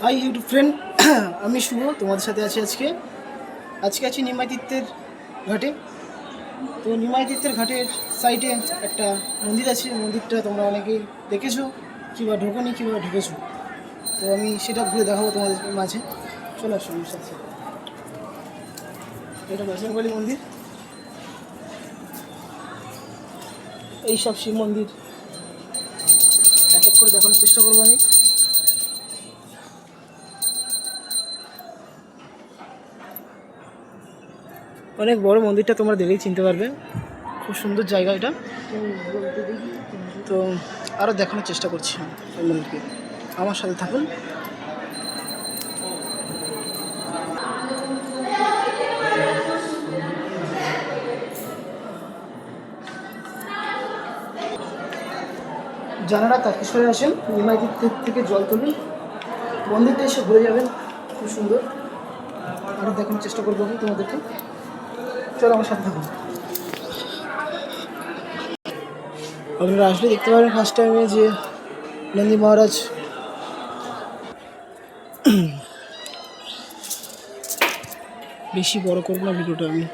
High YouTube friend, আমি শুভ তোমাদের সাথে আছি আজকে আছি নিমাই তীর্থের ঘাটে। তো নিমাই তীর্থের ঘাটের সাইডে একটা মন্দির আছে। মন্দিরটা তোমরা অনেকেই দেখেছো কিংবা ঢোকনি কিংবা ঢুকেছো। তো আমি সেটা ঘুরে দেখাবো তোমাদের মাঝে। চলে আসো আমার সাথে। এটা বজরংবলী মন্দির। এই সব শিব মন্দির এক এক করে দেখানোর চেষ্টা করবো আমি। অনেক বড় মন্দিরটা, তোমরা দেখলেই চিনতে পারবে। খুব সুন্দর জায়গা এটা। তো আরও দেখানোর চেষ্টা করছি ওই মন্দিরকে। আমার সাথে থাকুন। যারা তারকেশ্বরে আসেন, নিমাই তীর্থ থেকে জল তুলুন, মন্দিরটা এসে ঘুরে যাবেন। খুব সুন্দর। আরও দেখানোর চেষ্টা করবো আমি তোমাদেরকে। চলো আমার সাথে থাকুন। আপনারা আসলে দেখতে পারেন ফার্স্ট টাইমে যে নন্দী মহারাজ বেশি বড় করবো না ভিডিওটা আমি।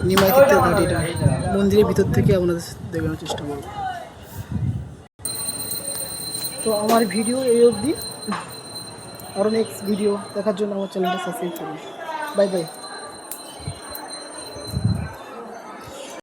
নিমাই তীর্থের ঘাট, এটা মন্দিরের ভিতর থেকে আপনাদের দেখানোর চেষ্টা করব। তো আমার ভিডিও এই অবধি। আরও নেক্সট ভিডিও দেখার জন্য আমার চ্যানেলটা সাবস্ক্রাইব করুন। Bye bye.